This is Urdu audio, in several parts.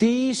30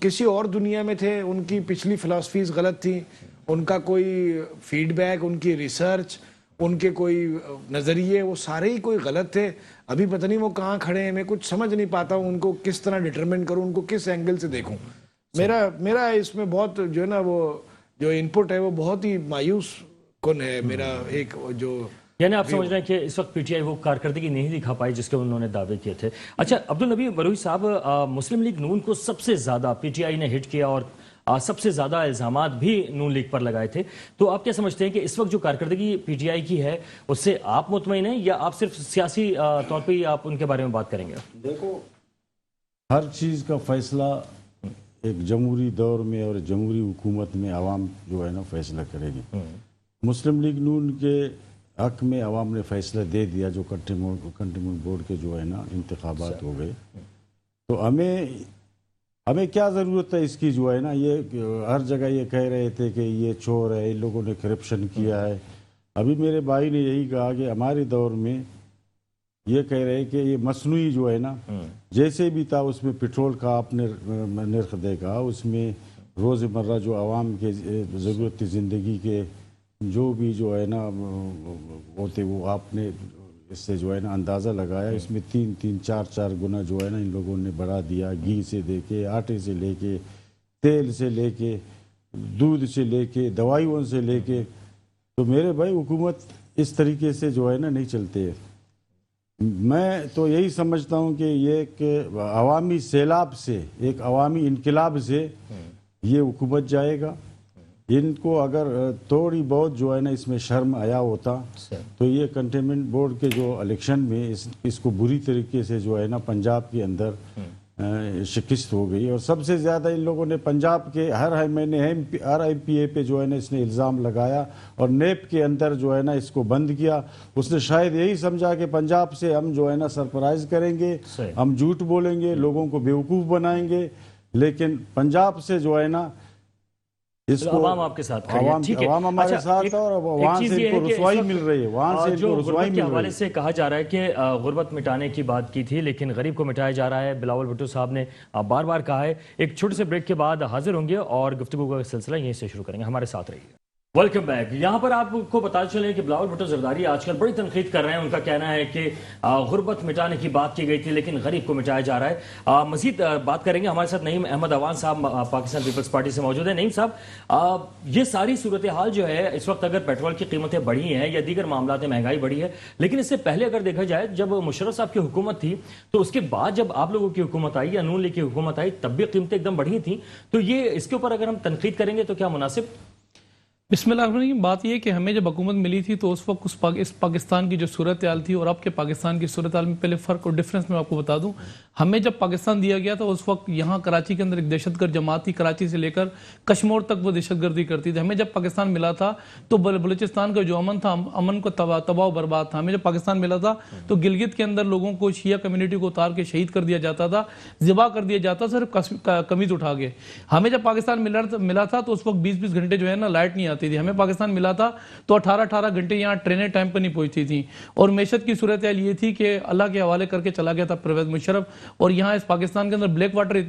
کسی اور دنیا میں تھے, ان کی پچھلی فلاسفیز غلط تھیں, ان کا کوئی فیڈ بیک, ان کی ریسرچ, ان کے کوئی نظریے وہ سارے ہی کوئی غلط تھے. ابھی پتہ نہیں وہ کہاں کھڑے ہیں, میں کچھ سمجھ نہیں پاتا ہوں ان کو کس طرح ڈٹرمن کروں, ان کو کس اینگل سے دیکھوں. میرا اس میں بہت جو ہے نا وہ جو انپٹ ہے وہ بہت ہی مایوس کن ہے میرا. ایک جو یعنی آپ سمجھ رہے ہیں کہ اس وقت پی ٹی آئی وہ کارکردگی نہیں دکھا پائی جس کے انہوں نے دعوے کیے تھے. اچھا عبدالنبی بروئی صاحب, مسلم لیگ نون کو سب سے زیادہ پی ٹی آئی نے ہٹ کیا اور سب سے زیادہ الزامات بھی نون لیگ پر لگائے تھے. تو آپ کیا سمجھتے ہیں کہ اس وقت جو کارکردگی پی ٹی آئی کی ہے اس سے آپ مطمئن ہیں یا آپ صرف سیاسی طور پہ ہی آپ ان کے بارے میں بات کریں گے؟ دیکھو, ہر چیز کا فیصلہ ایک جمہوری دور میں اور جمہوری حکومت میں عوام جو ہے نا فیصلہ کرے گی. مسلم لیگ نون کے حق میں عوام نے فیصلہ دے دیا جو کنٹینمنٹ بورڈ کے جو ہے نا انتخابات ہو گئے. تو ہمیں کیا ضرورت ہے اس کی جو ہے نا, یہ ہر جگہ یہ کہہ رہے تھے کہ یہ چور ہے, ان لوگوں نے کرپشن کیا ہے. ابھی میرے بھائی نے یہی کہا کہ ہمارے دور میں یہ کہہ رہے کہ یہ مصنوعی جو ہے نا جیسے بھی تھا, اس میں پٹرول کا آپ نے نرخ دیکھا, اس میں روزمرہ جو عوام کے ضرورت تھی زندگی کے جو بھی جو ہے نا ہوتے وہ آپ نے اس سے جو ہے نا اندازہ لگایا. اس میں 3-4 گنا جو ہے نا ان لوگوں نے بڑھا دیا, گھی سے لے کے, آٹے سے لے کے, تیل سے لے کے, دودھ سے لے کے, دوائیوں سے لے کے. تو میرے بھائی حکومت اس طریقے سے جو ہے نا نہیں چلتے. میں تو یہی سمجھتا ہوں کہ یہ ایک عوامی سیلاب سے, ایک عوامی انقلاب سے یہ حکومت جائے گا. ان کو اگر تھوڑی بہت جو ہے نا اس میں شرم آیا ہوتا تو یہ کنٹینمنٹ بورڈ کے جو الیکشن میں اس کو بری طریقے سے جو ہے نا پنجاب کے اندر شکست ہو گئی. اور سب سے زیادہ ان لوگوں نے پنجاب کے ہر ایم پی اے پہ جو ہے نا اس نے الزام لگایا اور نیب کے اندر جو ہے نا اس کو بند کیا. اس نے شاید یہی سمجھا کہ پنجاب سے ہم جو ہے نا سرپرائز کریں گے, ہم جھوٹ بولیں گے, لوگوں کو بیوقوف بنائیں گے. لیکن پنجاب سے جو ہے نا اس کو عوام آپ کے ساتھ عوام ہمارے ساتھ اور وہاں سے ان کو رسوائی مل رہی ہے, وہاں سے ان کو رسوائی مل رہی ہے. حوالے سے کہا جا رہا ہے کہ غربت مٹانے کی بات کی تھی لیکن غریب کو مٹایا جا رہا ہے. بلاول بھٹو صاحب نے بار بار کہا ہے. ایک چھوٹے سے بریک کے بعد حاضر ہوں گے اور گفتگو کا سلسلہ یہیں سے شروع کریں گے. ہمارے ساتھ رہیے. Welcome back. یہاں پر آپ کو بتا چلیں کہ بلاول بھٹو زرداری آج کل بڑی تنقید کر رہے ہیں. ان کا کہنا ہے کہ غربت مٹانے کی بات کی گئی تھی لیکن غریب کو مٹایا جا رہا ہے. مزید بات کریں گے. ہمارے ساتھ نعیم احمد اوان صاحب پاکستان پیپلز پارٹی سے موجود ہیں. نعیم صاحب, یہ ساری صورتحال جو ہے اس وقت اگر پیٹرول کی قیمتیں بڑھی ہیں یا دیگر معاملات میں مہنگائی بڑھی ہے, لیکن اس سے پہلے اگر دیکھا جائے جب مشرف صاحب کی حکومت تھی تو اس کے بعد جب آپ لوگوں کی حکومت آئی یا نون لیگ کی حکومت آئی تب بھی قیمتیں ایک دم بڑھی تھیں. تو یہ اس کے اوپر اگر ہم تنقید کریں گے تو کیا مناسب؟ بسم اللہ الرحمن الرحیم. بات یہ ہے کہ ہمیں جب حکومت ملی تھی تو اس وقت اس پاکستان کی جو صورتحال تھی اور اب کے پاکستان کی صورتحال میں پہلے فرق اور ڈفرنس میں آپ کو بتا دوں. ہمیں جب پاکستان دیا گیا تھا اس وقت یہاں کراچی کے اندر ایک دہشت گرد جماعت تھی, کراچی سے لے کر کشمور تک وہ دہشت گردی کرتی تھی. ہمیں جب پاکستان ملا تھا تو بلوچستان کا جو امن تھا, امن کو تباہ و برباد تھا. ہمیں جب پاکستان ملا تھا تو گلگت کے اندر لوگوں کو شیعہ کمیونٹی کو اتار کے شہید کر دیا جاتا تھا, ذبح کر دیا جاتا, صرف قمیض اٹھا کے. ہمیں جب پاکستان ملا تھا تو اس وقت 20 گھنٹے جو ہے نا لائٹ نہیں آتی تھی. ہمیں پاکستان ملا تھا تو 18 گھنٹے یہاں ٹرینیں ٹائم پر نہیں پہنچتی تھیں. اور معیشت کی صورتحال یہ تھی کہ اللہ کے حوالے کر کے چلا گیا تھا پرویز مشرف, اور یہاں اس پاکستان کے اندر بلیک واٹر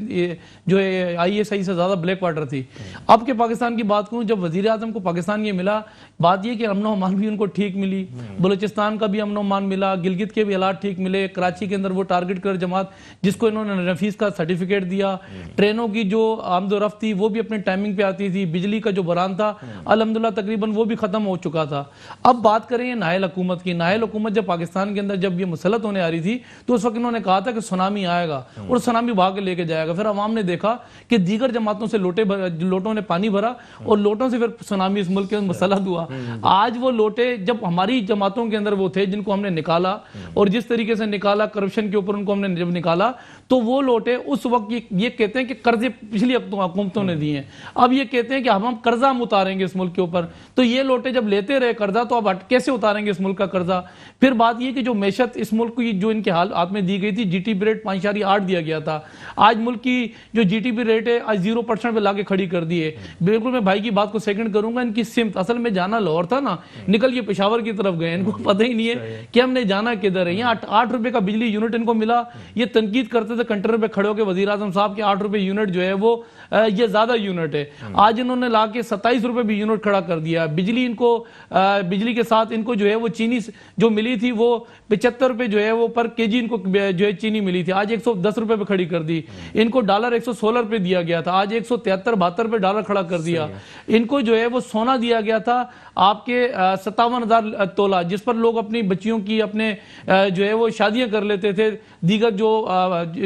جو آئی ایس آئی سے زیادہ بلیک واٹر تھی. اب کے پاکستان کی بات کروں, جب وزیر اعظم کو پاکستان یہ ملا, بات یہ کہ امن و امان بھی ان کو ٹھیک ملی, بلوچستان کا بھی امن و امان ملا, گلگت کے بھی حالات ٹھیک ملے, کراچی کے اندر وہ ٹارگٹ کر جماعت جس کو انہوں نے نفیس کا سرٹیفکیٹ دیا, ٹرینوں کی جو آمد و رفت تھی وہ بھی اپنے ٹائمنگ پہ آتی تھی, بجلی کا جو بحران تھا الحمدللہ تقریباً وہ بھی ختم ہو چکا تھا. اب بات کریں نائل حکومت کی. نائل حکومت جب پاکستان کے اندر جب یہ مسلط ہونے آ رہی تھی تو اس وقت انہوں نے کہا تھا کہ سونامی آئے گا اور سونامی بھاگ کے لے کے جائے گا. پھر عوام نے دیکھا کہ دیگر جماعتوں سے لوٹوں نے پانی بھرا اور لوٹوں سے پھر سونامی اس ملک کے اندر مسلط ہوا. آج وہ لوٹے جب ہماری جماعتوں کے اندر وہ تھے جن کو ہم نے نکالا اور جس طریقے سے نکالا, کرپشن کے اوپر ان کو ہم نے جب نکالا تو وہ لوٹے اس وقت یہ کہتے ہیں کہ قرضے پچھلی حکومتوں نے دیے ہیں. اب یہ کہتے ہیں کہ ہم قرضہ اتاریں گے اس ملک ملک کے اوپر. تو یہ لوٹے جب لیتے رہے قرضہ تو اب کیسے اتاریں گے اس ملک کا قرضہ؟ پھر بات یہ کہ جو معیشت اس ملک کی جو ان کے حالات میں دی گئی تھی, جی ٹی پی ریٹ 5.8 دیا گیا تھا, آج ملک کی جو جی ٹی پی ریٹ ہے آج 0% پہ لا کے کھڑی کر دی ہے. بالکل میں بھائی کی بات کو سیکنڈ کروں گا, ان کی سمت اصل میں جانا لاہور تھا نا, نکل یہ پشاور کی طرف گئے, ان کو پتہ ہی نہیں ہے کہ ہم نے جانا کدھر ہے. یہاں 8 روپے کا بجلی یونٹ ان کو ملا, یہ تنقید کرتے تھے کنٹینر پہ کھڑے ہو کے وزیر اعظم صاحب کے 8 روپے یونٹ جو ہے وہ یہ زیادہ یونٹ ہے. آج انہوں نے لا کے 27 روپے بھی یونٹ کھڑا کر دیا. بجلی ان کو بجلی کے ساتھ ان کو جو ہے وہ چینی جو ملی تھی وہ 75 روپے جو ہے وہ پر کے جی ان کو جو ہے چینی ملی تھی, آج 110 روپے پہ کھڑی کر دی. ان کو ڈالر 116 روپے دیا گیا تھا, آج 173-72 پہ ڈالر کھڑا کر دیا. ان کو جو ہے وہ سونا دیا گیا تھا آپ کے 57,000 تولہ, جس پر لوگ اپنی بچیوں کی اپنے جو ہے وہ شادیاں کر لیتے تھے, دیگر جو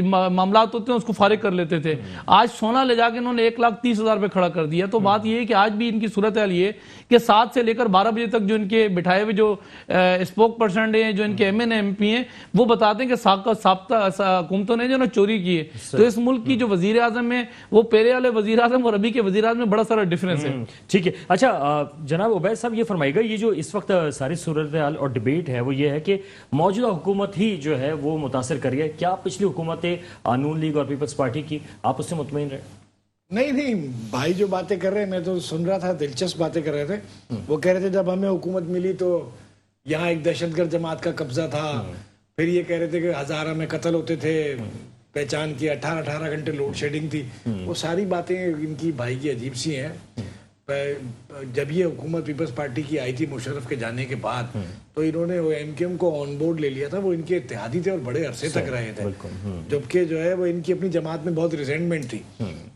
معاملات ہوتے ہیں اس کو فارغ کر لیتے تھے. آج سونا لے جا کے انہوں نے 1,30,000 پہ کھڑا کر دیا. تو بات یہ ہے کہ آج بھی ان کی صورتحال یہ کہ 7 سے لے کر 12 بجے تک جو ان کے بٹھائے ہوئے جو اسپوک پرسن ہیں, جو ان کے ایم این ایم پی ہیں, وہ بتاتے ہیں کہ سابقہ حکومتوں نے جو نا چوری کی ہے. تو اس ملک کی جو وزیر اعظم ہے وہ پہلے والے وزیر اعظم اور ابھی کے وزیر اعظم میں بڑا سارا ڈیفرنس ہے. ٹھیک ہے. اچھا جناب عبید صاحب یہ فرمائے گا, یہ جو اس وقت ساری صورتحال اور ڈیبیٹ ہے وہ یہ ہے کہ موجودہ حکومت ہی جو ہے وہ متاثر کری ہے, کیا پچھلی حکومتیں نون لیگ اور پیپلز پارٹی کی آپ اس سے مطمئن رہے؟ نہیں بھائی جو باتیں کر رہے ہیں میں تو سن رہا تھا, دلچسپ باتیں کر رہے تھے. وہ کہہ رہے تھے جب ہمیں حکومت ملی تو یہاں ایک دہشت گرد جماعت کا قبضہ تھا, پھر یہ کہہ رہے تھے کہ ہزارہ میں قتل ہوتے تھے, پہچان کی 18 گھنٹے لوڈ شیڈنگ تھی. وہ ساری باتیں ان کی بھائی کی عجیب سی ہیں. جب یہ حکومت پیپلز پارٹی کی آئی تھی مشرف کے جانے کے بعد تو انہوں نے وہ ایم کیو ایم کو آن بورڈ لے لیا تھا. وہ ان کے اتحادی تھے اور بڑے عرصے تک رہے تھے, جبکہ جو ہے وہ ان کی اپنی جماعت میں بہت ریزینٹمنٹ تھی.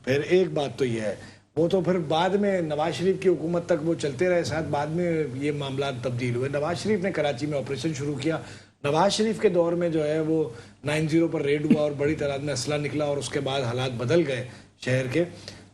پھر ایک بات تو یہ ہے, وہ تو پھر بعد میں نواز شریف کی حکومت تک وہ چلتے رہے ساتھ, بعد میں یہ معاملات تبدیل ہوئے. نواز شریف نے کراچی میں آپریشن شروع کیا. نواز شریف کے دور میں جو ہے وہ 9-0 پر ریڈ ہوا اور بڑی تعداد میں اسلحہ نکلا, اور اس کے بعد حالات بدل گئے شہر کے.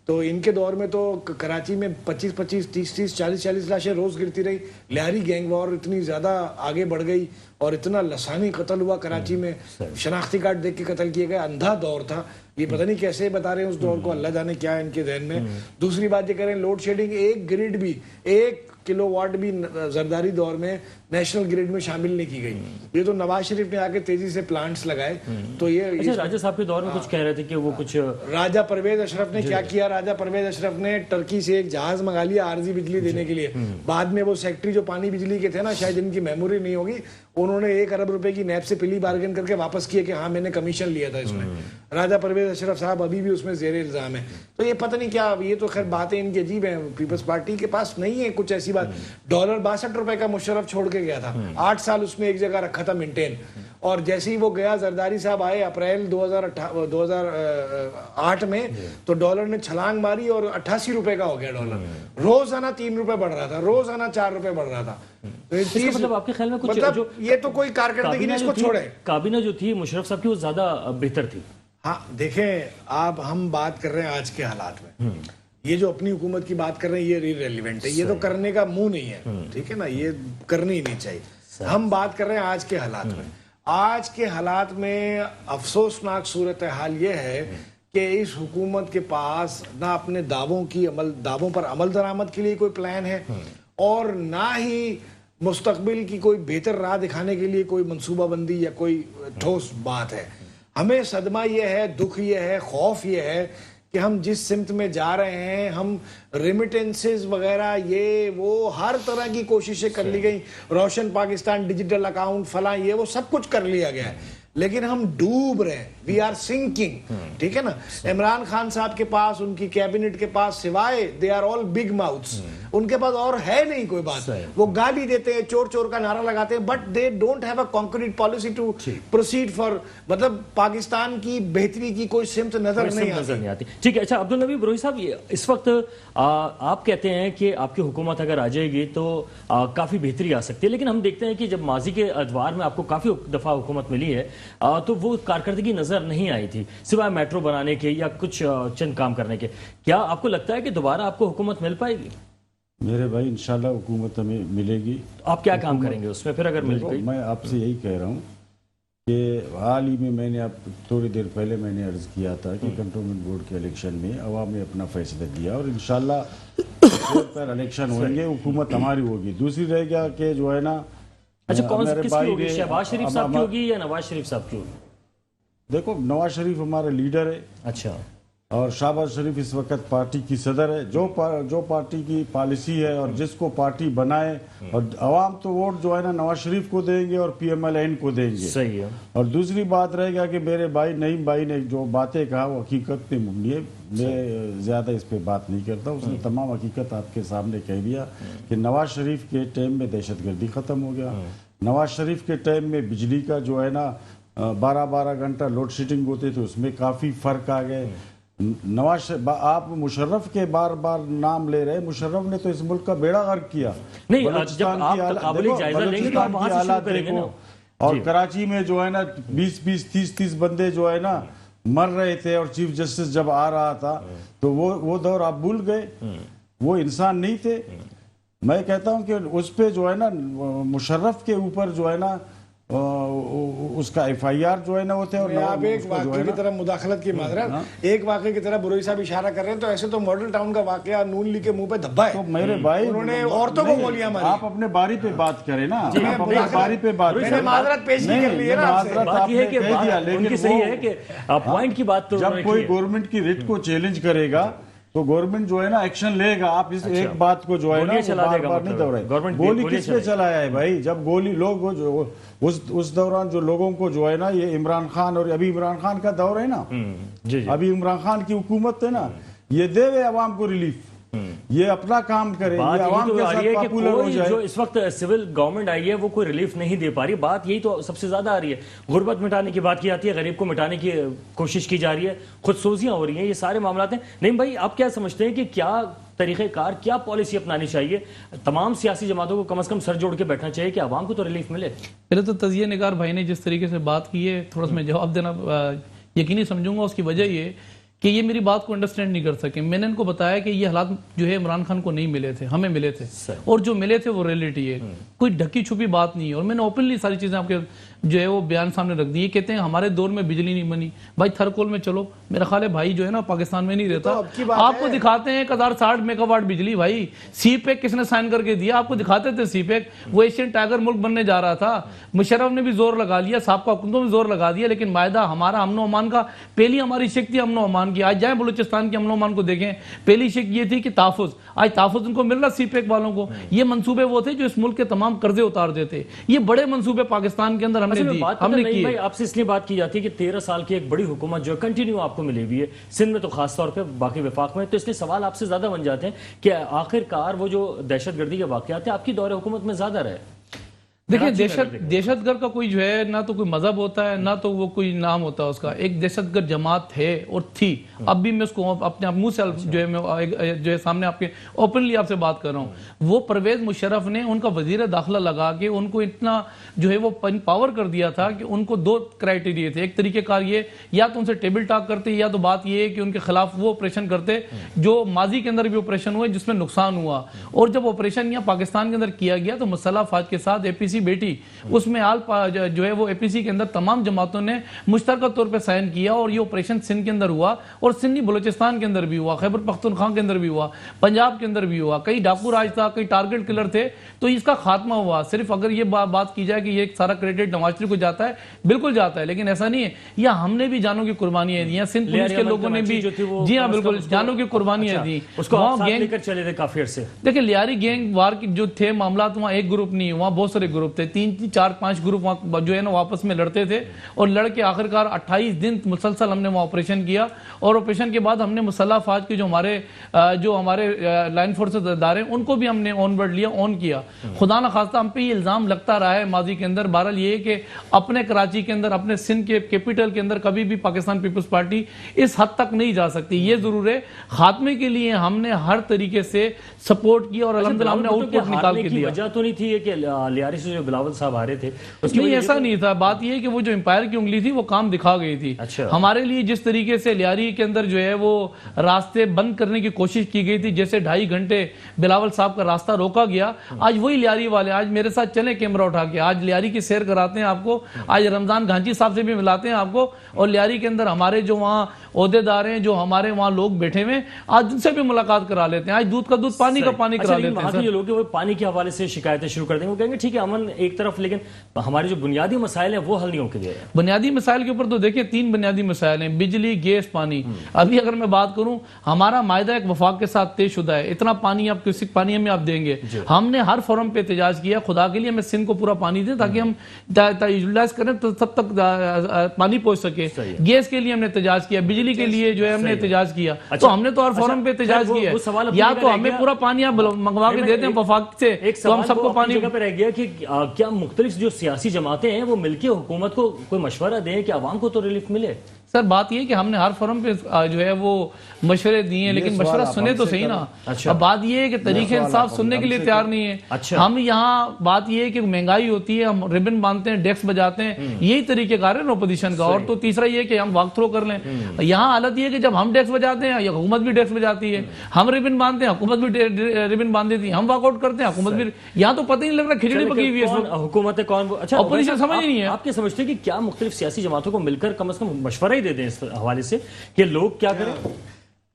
تو ان کے دور میں تو کراچی میں 25-25, 30-30, 40-40 لاشیں روز گرتی رہی. لہری گینگ وار اتنی زیادہ آگے بڑھ گئی اور اتنا لسانی قتل ہوا کراچی میں, شناختی کارڈ دیکھ کے قتل کیے گئے. اندھا دور تھا یہ, پتہ نہیں کیسے بتا رہے ہیں اس دور کو, اللہ جانے کیا ہے ان کے ذہن میں. دوسری بات یہ کہہ رہے ہیں لوڈ شیڈنگ, ایک گریڈ بھی 1 کلو واٹ بھی زرداری دور میں نیشنل گریڈ میں شامل نہیں کی گئی. یہ تو نواز شریف نے آ کے تیزی سے پلانٹس لگائے. تو یہ راجہ صاحب کے دور میں کچھ کہہ رہے تھے کہ وہ کچھ راجہ پرویز اشرف نے کیا کیا, راجہ پرویز اشرف نے ٹرکی سے ایک جہاز منگا لیا عارضی بجلی دینے کے لیے. بعد میں وہ سیکٹری جو پانی بجلی کے تھے نا, شاید ان کی میموری نہیں ہوگی, انہوں نے 1 ارب روپے کی نیب سے پلی بارگن کر کے واپس کیا کہ ہاں میں نے کمیشن لیا تھا اس میں. راجہ پرویز اشرف صاحب ابھی بھی اس میں زیر الزام ہے. تو یہ پتہ نہیں کیا, یہ تو خیر باتیں ان کی عجیب ہیں. پیپلز پارٹی کے پاس نہیں ہے کچھ ایسی بات. ڈالر 62 روپے کا مشرف چھوڑ کے گیا تھا, 8 سال اس میں ایک جگہ رکھا تھا مینٹین, اور جیسے ہی وہ گیا زرداری صاحب آئے اپریل 2008 میں تو ڈالر نے چھلانگ ماری اور 88 روپے کا ہو گیا ڈالر. روزانہ 3 روپے بڑھ رہا تھا, روزانہ 4 روپے بڑھ رہا تھا. مطلب آپ کے خیال میں کچھ مطلب یہ تو کوئی کارکردگی نہیں, اس کو چھوڑے. کابینہ جو تھی مشرف صاحب کی وہ زیادہ بہتر تھی. ہاں دیکھیں آپ, ہم بات کر رہے ہیں آج کے حالات میں, یہ جو اپنی حکومت کی بات کر رہے ہیں یہ ریلیونٹ ہے, یہ تو کرنے کا منہ نہیں ہے, ٹھیک ہے نا, یہ کرنی ہی نہیں چاہیے. ہم بات کر رہے ہیں آج کے حالات میں. آج کے حالات میں افسوسناک صورتحال یہ ہے کہ اس حکومت کے پاس نہ اپنے دعووں پر عمل درآمد کے لیے کوئی پلان ہے, اور نہ ہی مستقبل کی کوئی بہتر راہ دکھانے کے لیے کوئی منصوبہ بندی یا کوئی ٹھوس بات ہے. ہمیں صدمہ یہ ہے, دکھ یہ ہے, خوف یہ ہے کہ ہم جس سمت میں جا رہے ہیں, ہم ریمیٹنسز وغیرہ یہ وہ ہر طرح کی کوششیں کر لی گئی, روشن پاکستان ڈیجیٹل اکاؤنٹ فلاں یہ وہ سب کچھ کر لیا گیا ہے, لیکن ہم ڈوب رہے ہیں, وی آر سنکنگ. ٹھیک ہے نا. عمران خان صاحب کے پاس, ان کی کیبنٹ کے پاس سوائے they are all big mouths, ان کے پاس اور ہے نہیں کوئی بات. وہ گالی دیتے ہیں, چور چور کا نعرہ لگاتے ہیں, but they don't have a concrete policy to proceed for, مطلب پاکستان کی بہتری کی کوئی سمت نظر نہیں آتی. ٹھیک ہے. اچھا عبدالنبی بروئی صاحب, اس وقت آپ کہتے ہیں کہ آپ کی حکومت اگر آ جائے گی تو کافی بہتری آ سکتی ہے, لیکن ہم دیکھتے ہیں کہ جب ماضی کے ادوار میں آپ کو کافی دفعہ حکومت ملی ہے تو وہ کارکردگی نظر نہیں آئی تھی سوائے میٹرو بنانے کے یا کچھ چند کام کرنے کے. کیا آپ کو لگتا ہے کہ دوبارہ آپ کو حکومت مل پائے گی؟ میرے بھائی انشاءاللہ حکومت ہمیں ملے گی. آپ کیا کام کریں گے اس میں پھر اگر مل گئی؟ میں آپ سے یہی کہہ رہا ہوں کہ حال ہی میں نے تھوڑی دیر پہلے میں نے عرض کیا تھا کہ کنٹونمنٹ بورڈ کے الیکشن میں عوام نے اپنا فیصلہ دیا, اور انشاءاللہ پر الیکشن ہوئیں گے, حکومت ہماری ہوگی. دوسری رہ گیا کہ جو ہے نا اچھا کون میرے کس کی بھائی ہوگی, نے شہباز شریف صاحب کی ہوگی یا نواز شریف صاحب کی ہوگی؟ دیکھو نواز شریف ہمارا لیڈر ہے اچھا, اور شہباز شریف اس وقت پارٹی کی صدر ہے. جو پارٹی کی پالیسی ہے اور جس کو پارٹی بنائے, اور عوام تو ووٹ جو ہے نا نواز شریف کو دیں گے اور پی ایم ایل این کو دیں گے. صحیح ہے. اور دوسری بات رہے گا کہ میرے بھائی نعیم بھائی نے جو باتیں کہا وہ حقیقت پہ مبنی ہے. میں زیادہ اس پہ بات نہیں کرتا, اس نے تمام حقیقت آپ کے سامنے کہہ دیا کہ نواز شریف کے ٹائم میں دہشت گردی ختم ہو گیا, نواز شریف کے ٹائم میں بجلی کا جو ہے نا 12 گھنٹہ لوڈ شیڈنگ ہوتے تھے, اس میں کافی فرق آ گئے. آپ مشرف کے بار بار نام لے رہے, مشرف نے تو اس ملک کا بیڑا غرق کیا. نہیں, جب آپ تقابلی جائزہ لیں گے تو آپ وہاں سے شروع کریں گے نا. اور کراچی میں جو ہے نا 20 30 بندے جو ہے نا مر رہے تھے, اور چیف جسٹس جب آ رہا تھا تو وہ دور آپ بھول گئے. وہ انسان نہیں تھے. میں کہتا ہوں کہ اس پہ جو ہے نا مشرف کے اوپر جو ہے نا اس کا ایف آئی آر جو ہے نا وہ تھے. اور آپ ایک واقعے کی طرف مداخلت کی معذرت, ایک واقعے کی طرف بروئی صاحب اشارہ کر رہے ہیں, تو ایسے تو ماڈل ٹاؤن کا واقعہ نون لیگ کے منہ پہ دھبا ہے. تو میرے بھائی انہوں نے عورتوں کو گولیاں ماری. آپ اپنے باری پہ بات کریں نا, آپ اپنے باری پہ بات میں نے معذرت پیش نہیں کر لی ہے نا. بات یہ ہے کہ ان کی صحیح ہے کہ پوائنٹ کی بات تو جب کوئی گورنمنٹ کی ریٹ کو چیلنج کرے گا تو گورنمنٹ جو ہے نا ایکشن لے گا. آپ اس ایک بات کو جو ہے نا بار بار نہیں دہرائیں. گولی کس پہ چلایا ہے بھائی؟ جب گولی لوگ اس دوران جو لوگوں کو جو ہے نا, یہ عمران خان, اور ابھی عمران خان کا دور ہے نا, ابھی عمران خان کی حکومت ہے نا, یہ دے عوام کو ریلیف, یہ اپنا کام کرے, یہ عوام کے ساتھ پاپولر ہو جائے. جو اس وقت سول گورنمنٹ آئی ہے وہ کوئی ریلیف نہیں دے پا رہی. بات یہی تو سب سے زیادہ آ رہی ہے. غربت مٹانے کی بات کی جاتی ہے, غریب کو مٹانے کی کوشش کی جا رہی ہے, خود سوزیاں ہو رہی ہیں, یہ سارے معاملات ہیں. نہیں بھائی, آپ کیا سمجھتے ہیں کہ کیا طریقہ کار, کیا پالیسی اپنانی چاہیے؟ تمام سیاسی جماعتوں کو کم از کم سر جوڑ کے بیٹھنا چاہیے کہ عوام کو تو ریلیف ملے. پہلے تو تجزیہ نگار بھائی نے جس طریقے سے بات کی ہے, تھوڑا سا میں جواب دینا یقینی سمجھوں گا. اس کی وجہ یہ کہ یہ میری بات کو انڈرسٹینڈ نہیں کر سکے. میں نے ان کو بتایا کہ یہ حالات جو ہے عمران خان کو نہیں ملے تھے, ہمیں ملے تھے, اور جو ملے تھے وہ ریئلٹی ہے, کوئی ڈھکی چھپی بات نہیں ہے. اور میں نے اوپنلی ساری چیزیں آپ کے جو ہے وہ بیان سامنے رکھ دی. یہ کہتے ہیں ہمارے دور میں بجلی نہیں بنی. بھائی تھرکول میں چلو, میرا خیال ہے بھائی جو ہے نا پاکستان میں نہیں رہتا, آپ کو دکھاتے ہیں 1060 میگا واٹ بجلی. بھائی سی پیک کس نے سائن کر کے دیا؟ آپ کو دکھاتے تھے سی پیک. وہ ایشین ٹائگر ملک بننے جا رہا تھا, مشرف نے بھی زور لگا لیا, سابقہ حکومتوں نے زور لگا دیا, لیکن معاہدہ ہمارا امن و امان کا, پہلی ہماری شک تھی امن و امان کی. آج جائیں بلوچستان کے امن و امان کو دیکھیں, پہلی شک یہ تھی کہ تحفظ. آج تحفظ ان کو مل رہا سی پیک والوں کو. یہ منصوبے وہ تھے جو اس ملک کے تمام قرضے اتار دیتے. یہ بڑے منصوبے پاکستان کے اندر ہم نے دی, ہم نے نہیں بھائی. آپ سے اس لیے بات کی جاتی ہے کہ 13 سال کی ایک بڑی حکومت جو ہے کنٹینیو آپ کو ملی ہوئی ہے, سندھ میں تو خاص طور پہ, باقی وفاق میں, تو اس لیے سوال آپ سے زیادہ بن جاتے ہیں کہ آخر کار وہ جو دہشت گردی کے واقعات ہیں آپ کی دور حکومت میں زیادہ رہے. دیکھیں دہشت گرد کا کوئی جو ہے نہ تو کوئی مذہب ہوتا ہے نہ تو وہ کوئی نام ہوتا ہے اس کا. ایک دہشت گرد جماعت ہے اور تھی, اب بھی میں اس کو اپنے منہ سے جو ہے میں جو ہے سامنے آپ کے اوپنلی آپ سے بات کر رہا ہوں. وہ پرویز مشرف نے ان کا وزیر داخلہ لگا کے ان کو اتنا جو ہے وہ پاور کر دیا تھا کہ ان کو 2 کرائٹیریا تھے. ایک طریقہ کار یہ, یا تو ان سے ٹیبل ٹاک کرتے, یا تو بات یہ ہے کہ ان کے خلاف وہ آپریشن کرتے جو ماضی کے اندر بھی آپریشن ہوئے جس میں نقصان ہوا. اور جب آپریشن یہاں پاکستان کے اندر کیا گیا تو مسلح افواج کے ساتھ اے پی سی بیٹی, اس میں جو ہے وہ اے پی سی کے اندر تمام جماعتوں نے مشترکہ طور پہ سائن کیا, اور یہ آپریشن سندھ کے اندر ہوا, اور سندھی بلوچستان کے اندر بھی ہوا, خیبر پختونخوا کے اندر بھی ہوا, پنجاب کے اندر بھی ہوا. کئی ڈاکو راج تھا, کئی ٹارگٹ کلر تھے, تو اس کا خاتمہ ہوا. صرف اگر یہ بات کی جائے کہ یہ سارا کریڈٹ نواز شریف کو جاتا ہے, بالکل جاتا ہے, لیکن ایسا نہیں ہے. یا ہم نے بھی جانوں کی قربانیاں دی, سندھ پولیس کے لوگوں نے بھی, جی ہاں بالکل جانوں کی قربانیاں دی. دیکھیں لیاری گینگ وار کی جو تھے معاملات, وہاں ایک گروپ نہیں, وہاں بہت سارے گروپ تھے, 3 4 5 گروپ وہاں جو ہے نا واپس میں لڑتے تھے, اور لڑ کے آخرکار 28 دن مسلسل ہم نے وہاں آپریشن کیا. اور آپریشن کے بعد ہم نے مسلح افواج کے جو ہمارے لائن فورسز ادارے ان کو بھی ہم نے آن ورڈ لیا, آن کیا. خدا نہ خواستہ ہم پہ یہ الزام لگتا رہا ہے ماضی کے اندر. بہرحال یہ ہے کہ اپنے کراچی کے اندر, اپنے سندھ کے کیپٹل کے اندر کبھی بھی پاکستان پیپلز پارٹی اس حد تک نہیں جا سکتی. یہ ضرور ہے خاتمے کے لیے ہم نے ہر طریقے سے سپورٹ کیا, اور الحمدللہ ہم نے آؤٹ پٹ نکال کے دیا. وجہ تو نہیں تھی کہ لیاری سے جو بلاول صاحب آ رہے تھے اس کی نہیں وجہ ایسا نہیں تھا. بات یہ ہے کہ وہ جو امپائر کی انگلی تھی وہ کام دکھا گئی تھی. اچھا. ہمارے لیے جس طریقے سے لیاری کے اندر جو ہے وہ راستے بند کرنے کی کوشش کی گئی تھی, جیسے 2.5 گھنٹے بلاول صاحب کا راستہ روکا گیا, آج وہی لیاری والے آج میرے ساتھ چلیں کیمرہ اٹھا کے, آج لیاری کی سیر کراتے ہیں آپ کو, آج رمضان گھانچی صاحب سے بھی ملاتے ہیں آپ کو, اور لیاری کے اندر ہمارے جو وہاں عہدے دار ہیں, جو ہمارے وہاں لوگ بیٹھے ہوئے, آج ان سے بھی ملاقات کرا لیتے ہیں, آج دودھ کا دودھ پانی کا پانی کرا لیتے ہیں. جو لوگ وہ پانی کے حوالے سے شکایتیں شروع کر دیں گے, وہ کہیں گے ٹھیک ہے امن ایک طرف, لیکن ہمارے جو بنیادی مسائل ہیں وہ حل نہیں ہو کے دے رہے. بنیادی مسائل کے اوپر تو دیکھیں 3 بنیادی مسائل ہیں, بجلی, گیس, پانی. ابھی اگر میں بات کروں, ہمارا معاہدہ ایک وفاق کے ساتھ طے شدہ ہے, اتنا پانی آپ کسی پانی ہمیں آپ دیں گے. ہم نے ہر فورم پہ احتجاج کیا, خدا کے لیے ہمیں سندھ کو پورا پانی دیں تاکہ ہم یوٹیلائز کریں تو سب تک پانی پہنچ سکے. گیس کے لیے ہم نے احتجاج کیا, بجلی کے لیے جو ہے ہم نے احتجاج کیا, تو ہم نے تو ہر فورم پہ احتجاج کیا ہے. یا تو ہمیں پورا پانی آپ منگوا کے دیتے ہیں وفاق سے, تو ہم سب کو پانی جگہ پہ رہ گیا کہ کیا مختلف جو سیاسی جماعتیں ہیں وہ مل کے حکومت کو کوئی مشورہ دیں کہ عوام کو تو ریلیف ملے. سر بات یہ کہ ہم نے ہر فورم پہ جو ہے وہ مشورے دیے ہیں, لیکن مشورہ سنے تو صحیح نا. اب بات یہ ہے کہ طریق انصاف سننے کے لیے تیار نہیں ہے. ہم یہاں بات یہ ہے کہ مہنگائی ہوتی ہے, ہم ریبن باندھتے ہیں, ڈیکس بجاتے ہیں, یہی طریقہ کار ہے اپوزیشن کا. اور تو تیسرا یہ کہ ہم واک تھرو کر لیں. یہاں حالت یہ ہے کہ جب ہم ڈیکس بجاتے ہیں, حکومت بھی ڈیکس بجاتی ہے, ہم ریبن باندھتے ہیں, حکومت بھی ریبن باندھ دیتی ہے, ہم واک آؤٹ کرتے ہیں, حکومت بھی. یہاں تو پتہ ہی نہیں لگ رہا کھچڑی پکی ہوئی ہے حکومت کون. اچھا اپوزیشن سمجھ نہیں ہے. آپ کیا سمجھتے ہیں کہ کیا مختلف سیاسی جماعتوں کو مل کر کم از کم مشورہ ہی دے دیں اس حوالے سے کہ لوگ کیا کریں؟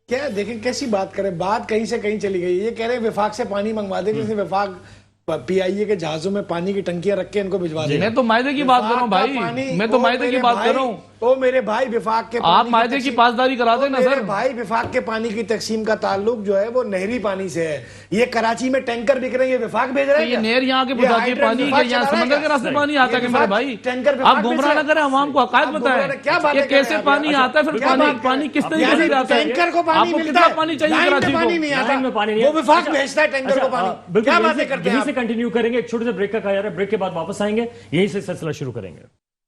کیا دیکھیں کیسی بات کریں, بات کہیں سے کہیں چلی گئی. یہ کہہ رہے ہیں وفاق سے پانی منگوا دیں, جیسے وفاق پی آئی اے کے جہازوں میں پانی کی ٹنکیاں رکھ کے ان کو بھجوا دیں. میں تو معاہدے کی بات کر رہا ہوں بھائی, میں تو معاہدے کی بات کر رہا ہوں. او میرے بھائی, وفاق کے آپ معاہدے کی پاسداری کرا دیں نا سر. میرے بھائی, وفاق کے پانی کی تقسیم کا تعلق جو ہے وہ نہری پانی سے ہے. یہ کراچی میں ٹینکر بک رہے ہیں, یہ وفاق بھیج رہے ہیں. یہ نہر یہاں کے پہنچاتی ہے پانی, کہ یہاں سمندر کے راستے پانی آتا ہے کہ میرے بھائی آپ گمراہ نہ کریں, عوام کو حقائق بتائیں کہ کیسے پانی آتا ہے, پھر پانی کس طریقے سے آتا ہے, ٹینکر کو آپ کو کتنا پانی چاہیے کراچی کو, وہ وفاق بھیجتا ہے ٹینکر کو پانی. کیا باتیں کرتے ہیں. یہیں سے کنٹینیو کریں گے, ایک چھوٹے سے بریک کا کہا جا رہا ہے, بریک کے بعد واپس آئیں گے, یہیں سے سلسلہ شروع کریں گے.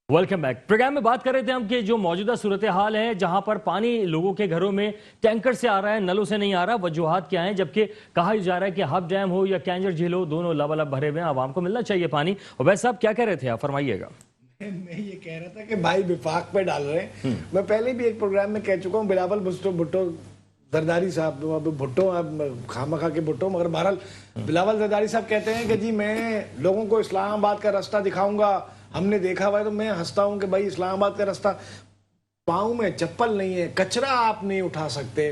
Welcome back. پروگرام میں بات کر رہے تھے ہم کہ جو موجودہ صورتحال ہے جہاں پر پانی لوگوں کے گھروں میں ٹینکر سے آ رہا ہے, نلوں سے نہیں آ رہا, وجوہات کیا ہیں, جبکہ کہا جا رہا ہے کہ ہب ڈیم ہو یا کینجر جھیل ہو, دونوں لبالب بھرے ہوئے ہیں, عوام کو ملنا چاہیے پانی. اور ویسے صاحب کیا کہہ رہے تھے آپ, فرمائیے گا. میں یہ کہہ رہا تھا کہ بھائی وفاق پہ ڈال رہے ہیں. میں پہلے بھی ایک پروگرام میں کہہ چکا ہوں, بلاول بھٹو زرداری صاحب, بھٹو خامہ خواہ کے بھٹو, مگر بہرحال بلاول زرداری صاحب کہتے ہیں کہ جی میں لوگوں کو اسلام آباد کا راستہ دکھاؤں گا. ہم نے دیکھا ہوا ہے. تو میں ہنستا ہوں کہ بھائی اسلام آباد کا راستہ, پاؤں میں چپل نہیں ہے, کچرا آپ نہیں اٹھا سکتے,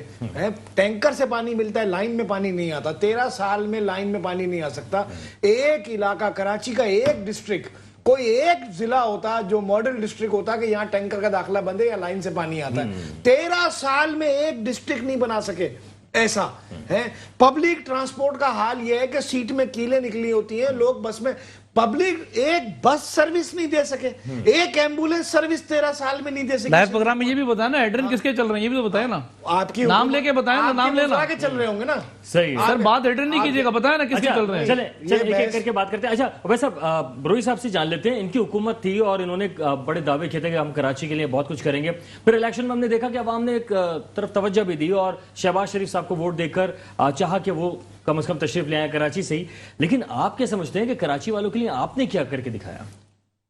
ٹینکر سے پانی ملتا ہے, لائن میں پانی نہیں آتا. 13 سال میں لائن میں پانی نہیں آ سکتا. ایک علاقہ کراچی کا ایک ڈسٹرکٹ, کوئی ایک ضلع ہوتا جو ماڈل ڈسٹرکٹ ہوتا کہ یہاں ٹینکر کا داخلہ بند ہے یا لائن سے پانی آتا ہے. 13 سال میں ایک ڈسٹرکٹ نہیں بنا سکے. ایسا ہے. پبلک ٹرانسپورٹ کا حال یہ ہے کہ سیٹ میں کیلیں نکلی ہوتی ہیں, لوگ بس میں, پبلک ایک بس سروس نہیں دے سکے, ایک ایمبولینس سروس 13 سال میں نہیں دے سکے. لائیو پروگرام میں یہ بھی بتایا نا ہیڈرن کس کے چل رہے ہیں, یہ بھی تو بتایا نا. آپ کی نام لے کے بتائیں نا, نام لینا کے چل رہے ہوں گے نا. صحیح سر, بات ہیڈرن نہیں کیجیے گا, بتائیں نا کس کے چل رہے ہیں. چلیں ایک ایک کر کے بات کرتے ہیں. اچھا ویسا بروئی صاحب سے جان لیتے ہیں, ان کی حکومت تھی اور انہوں نے بڑے دعوے کیے تھے کہ ہم کراچی کے لیے بہت کچھ کریں گے. پھر الیکشن میں ہم نے دیکھا کہ عوام نے ایک طرف توجہ بھی دی اور شہباز شریف صاحب کو ووٹ دے کر چاہا کہ وہ کم از کم تشریف لے آئے کراچی سے ہی. لیکن آپ کیا سمجھتے ہیں کہ کراچی والوں کے لیے آپ نے کیا کر کے دکھایا؟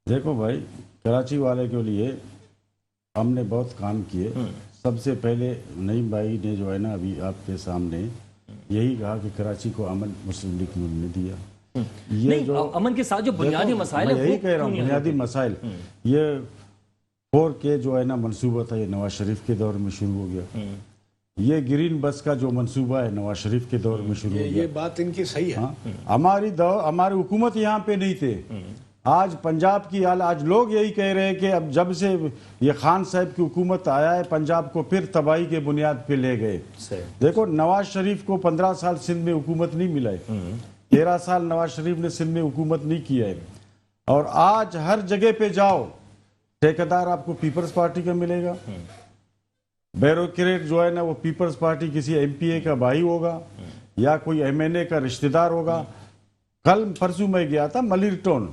دیکھو بھائی, کراچی والے کے لیے ہم نے بہت کام کیے. سب سے پہلے نعیم بھائی نے جو ہے نا ابھی آپ کے سامنے یہی کہا کہ کراچی کو امن مسلم لیگ نے دیا. یہ جو امن کے ساتھ جو بنیادی مسائل ہیں, یہی کہہ رہا ہوں, بنیادی مسائل. یہ 4K جو ہے نا منصوبہ تھا, یہ نواز شریف کے دور میں شروع ہو گیا. یہ گرین بس کا جو منصوبہ ہے نواز شریف کے دور میں شروع ہو گیا. یہ بات ان کی صحیح ہے. ہماری حکومت یہاں پہ نہیں تھے. آج پنجاب کی حال, آج لوگ یہی کہہ رہے ہیں کہ اب جب سے یہ خان صاحب کی حکومت آیا ہے پنجاب کو پھر تباہی کے بنیاد پہ لے گئے. دیکھو نواز شریف کو 15 سال سندھ میں حکومت نہیں ملا ہے, 13 سال نواز شریف نے سندھ میں حکومت نہیں کیا ہے. اور آج ہر جگہ پہ جاؤ, ٹھیکیدار آپ کو پیپلز پارٹی کا ملے گا, بیوروکریٹ جو ہے نا وہ پیپلز پارٹی کسی MP کا بھائی ہوگا یا کوئی MNA کا رشتہ دار ہوگا. کل پرسوں میں گیا تھا ملیر ٹون,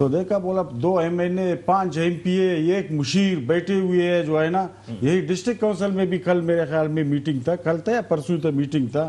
تو دیکھا بولا 2 MNA 5 MPA ایک مشیر بیٹھے ہوئے ہے جو ہے نا. یہی ڈسٹرکٹ کونسل میں بھی کل میرے خیال میں میٹنگ تھا, کل تھا یا پرسوں تھا میٹنگ تھا.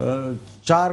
4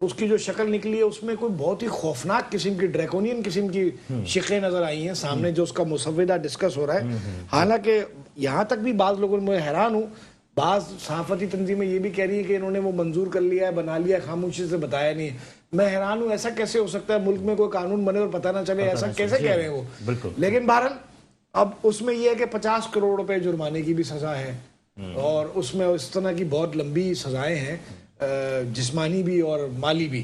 اس کی جو شکل نکلی ہے اس میں کوئی بہت ہی خوفناک قسم کی ڈریکونین قسم کی شقیں نظر آئی ہیں سامنے جو اس کا مسودہ ڈسکس ہو رہا ہے. حالانکہ یہاں تک بھی بعض لوگوں میں حیران ہوں, بعض صحافتی تنظیمیں یہ بھی کہہ رہی ہیں کہ انہوں نے وہ منظور کر لیا ہے, بنا لیا ہے, خاموشی سے بتایا نہیں. میں حیران ہوں ایسا کیسے ہو سکتا ہے ملک میں کوئی قانون بنے اور پتہ نہ چلے, ایسا کیسے کہہ رہے ہیں وہ. لیکن بہرحال اب اس میں یہ ہے کہ 50 کروڑ روپے جرمانے کی بھی سزا ہے اور اس میں اس طرح کی بہت لمبی سزائیں ہیں, جسمانی بھی اور مالی بھی.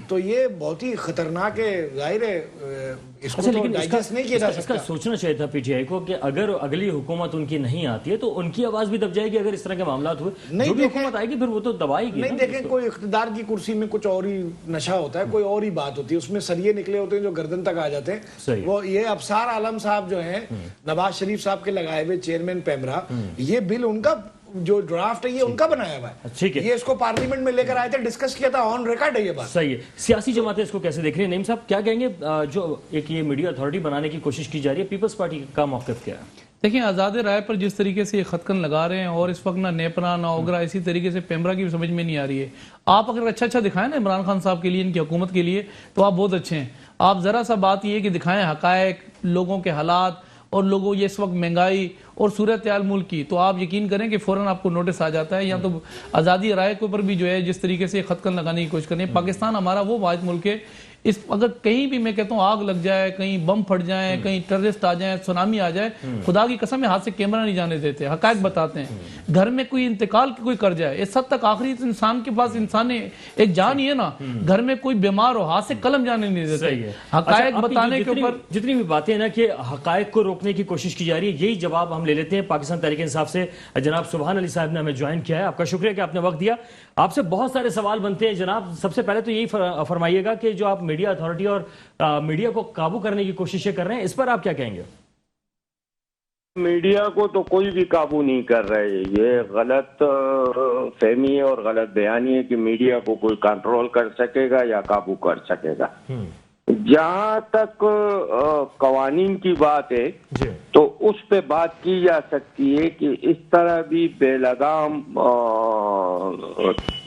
تو یہ بہت ہی خطرناک ہے. ظاہر ہے اس کو تو ڈائجسٹ نہیں کیا جا اس کا سکتا. سوچنا چاہیے تھا پی ٹی آئی کو کہ اگر اگلی حکومت ان کی نہیں آتی ہے تو ان کی آواز بھی دب جائے گی. اگر اس طرح کے معاملات ہوئے جو بھی حکومت آئے گی پھر وہ تو دبائے گی. نہیں دیکھیں, کوئی اقتدار کی کرسی میں کچھ اور ہی نشہ ہوتا ہے, کوئی اور ہی بات ہوتی ہے, اس میں سریے نکلے ہوتے ہیں جو گردن تک آ جاتے ہیں. وہ یہ ابصار عالم صاحب جو ہیں نواز شریف صاحب کے لگائے ہوئے چیئرمین پیمرا, یہ بل ان کا جو ڈرافٹ ہے یہ ان کا بنایا ہوا ہے. یہ اس کو پارلیمنٹ میں لے کر آئے تھے, ڈسکس کیا تھا, آن ریکارڈ ہے یہ بات. صحیح ہے. سیاسی جماعتیں اس کو کیسے دیکھ رہی ہیں؟ نعیم صاحب کیا کہیں گے, جو ایک یہ میڈیا اتھارٹی بنانے کی کوشش کی جا رہی ہے, پیپلز پارٹی کا موقف کیا ہے؟ دیکھیں, آزاد رائے پر جس طریقے سے یہ خطکن لگا رہے ہیں اور اس وقت نہ نیپرا نہ اوگرا, اسی طریقے سے پیمرا کی بھی سمجھ میں نہیں آ رہی ہے. آپ اگر اچھا دکھائیں نا عمران خان صاحب کے لیے, ان کی حکومت کے لیے, تو آپ بہت اچھے ہیں. آپ ذرا سا بات یہ کہ دکھائیں حقائق, لوگوں کے حالات اور لوگوں یہ اس وقت مہنگائی اور صورتحال ملک کی, تو آپ یقین کریں کہ فوراً آپ کو نوٹس آ جاتا ہے. یا تو آزادی رائے کے اوپر بھی جو ہے جس طریقے سے خطکن لگانے کی کوشش کریں. پاکستان ہمارا وہ واحد ملک ہے, اس اگر کہیں بھی میں کہتا ہوں آگ لگ جائے, کہیں بم پھٹ جائیں, کہیں ٹیررسٹ آ جائیں, سونامی آ جائے, خدا کی قسم ہاتھ سے کیمرہ نہیں جانے دیتے, حقائق بتاتے ہیں. گھر میں کوئی انتقال کوئی کر جائے, اس حد تک آخری انسان کے پاس انسان ایک جان ہی ہے نا, گھر میں کوئی بیمار ہو ہاتھ سے قلم جانے نہیں دیتے. حقائق بتانے کے اوپر جتنی بھی باتیں نا کہ حقائق کو روکنے کی کوشش کی جا رہی ہے, یہی جواب ہم لے لیتے ہیں. پاکستان تحریک انصاف سے جناب سبحان علی صاحب نے ہمیں جوائن کیا ہے. آپ کا شکریہ کہ آپ نے وقت دیا. آپ سے بہت سارے سوال بنتے ہیں جناب. سب سے پہلے تو یہی فرمائیے گا کہ جو آپ میڈیا اتھارٹی اور میڈیا کو قابو کرنے کی کوششیں کر رہے ہیں, اس پر آپ کیا کہیں گے؟ میڈیا کو تو کوئی بھی قابو نہیں کر رہے. یہ غلط فہمی ہے اور غلط بیانی ہے کہ میڈیا کو کوئی کنٹرول کر سکے گا یا قابو کر سکے گا. جہاں تک قوانین کی بات ہے تو اس پہ بات کی جا سکتی ہے کہ اس طرح بھی بے لگام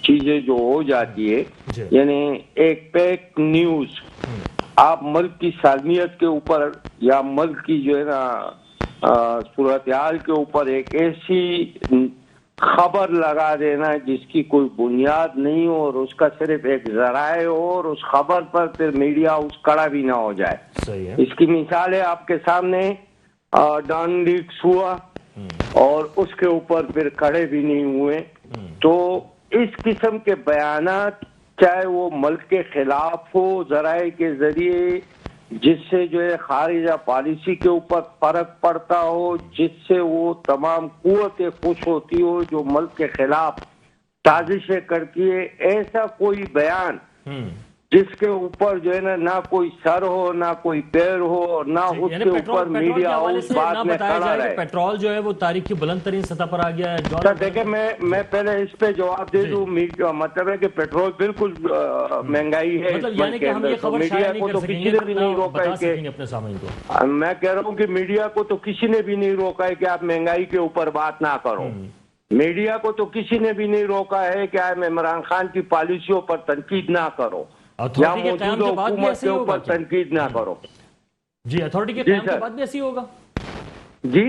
چیزیں جو ہو جاتی ہے, یعنی ایک پیک نیوز آپ ملک کی سالمیت کے اوپر یا ملک کی جو ہے نا صورتحال کے اوپر ایک ایسی خبر لگا دینا جس کی کوئی بنیاد نہیں ہو اور اس کا صرف ایک ذرائع ہو اور اس خبر پر پھر میڈیا اس کڑا بھی نہ ہو جائے. اس کی مثال ہے آپ کے سامنے ڈان لیکس ہوا اور اس کے اوپر پھر کھڑے بھی نہیں ہوئے. تو اس قسم کے بیانات چاہے وہ ملک کے خلاف ہو ذرائع کے ذریعے, جس سے جو ہے خارجہ پالیسی کے اوپر فرق پڑتا ہو, جس سے وہ تمام قوتیں خوش ہوتی ہو جو ملک کے خلاف سازشیں کرتی ہے, ایسا کوئی بیان جس کے اوپر جو ہے نہ کوئی سر ہو نہ کوئی پیر ہو اور نہ اس کے اوپر میڈیا اس بات میں کھڑا رہے. پیٹرول جو ہے وہ تاریخ کی بلند ترین سطح پر آ گیا ہے. دیکھیں میں پہلے اس پہ جواب دے دوں. مطلب ہے کہ پیٹرول بالکل مہنگائی ہے میڈیا کو تو کسی نے بھی نہیں روکا ہے کہ میں کہہ رہا ہوں کہ میڈیا کو تو کسی نے بھی نہیں روکا ہے کہ آپ مہنگائی کے اوپر بات نہ کرو. میڈیا کو تو کسی نے بھی نہیں روکا ہے کہ آپ عمران خان کی پالیسیوں پر تنقید نہ کرو یا موجودہ حکومت کے اوپر تنقید نہ کرو. جی اتھارٹی کے قیام کے بعد بھی ایسی ہوگا؟ جی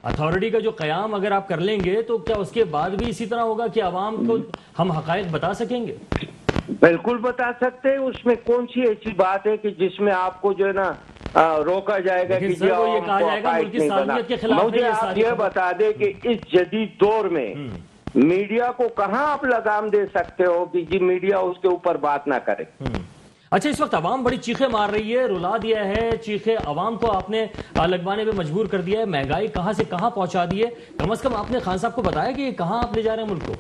اتھارٹی کا جو قیام اگر آپ کر لیں گے تو کیا اس کے بعد بھی اسی طرح ہوگا کہ عوام کو ہم حقائق بتا سکیں گے؟ بالکل بتا سکتے ہیں. اس میں کون سی ایسی بات ہے کہ جس میں آپ کو جو ہے نا روکا جائے گا کہ جی عوام کو حقائق نہیں بنا. مجھے آپ یہ بتا دیں کہ اس جدید دور میں میڈیا کو کہاں آپ لگام دے سکتے ہو کہ جی میڈیا اس کے اوپر بات نہ کرے. اچھا, اس وقت عوام بڑی چیخیں مار رہی ہے, رلا دیا ہے چیخیں, عوام کو آپ نے لگوانے پہ مجبور کر دیا ہے, مہنگائی کہاں سے کہاں پہنچا دی ہے. کم از کم آپ نے خان صاحب کو بتایا کہ کہاں آپ لے جا رہے ہیں ملک کو؟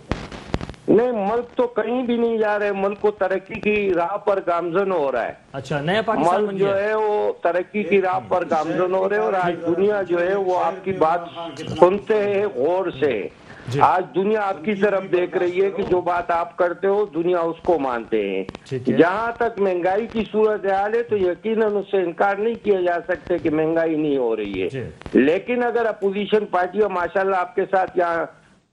نہیں, ملک تو کہیں بھی نہیں جا رہے. ملک کو ترقی کی راہ پر گامزن ہو رہا ہے. اچھا, نیا پاکستان ملک جو ہے وہ ترقی کی راہ پر گامزن ہو رہے ہیں اور آج دنیا جو ہے وہ آپ کی بات سنتے ہیں غور سے. آج دنیا آپ کی طرف دیکھ رہی ہے کہ جو بات آپ کرتے ہو دنیا اس کو مانتے ہیں. جہاں تک مہنگائی کی صورتحال ہے تو یقیناً اس سے انکار نہیں کیا جا سکتے کہ مہنگائی نہیں ہو رہی ہے. لیکن اگر اپوزیشن پارٹیاں ماشاءاللہ آپ کے ساتھ یہاں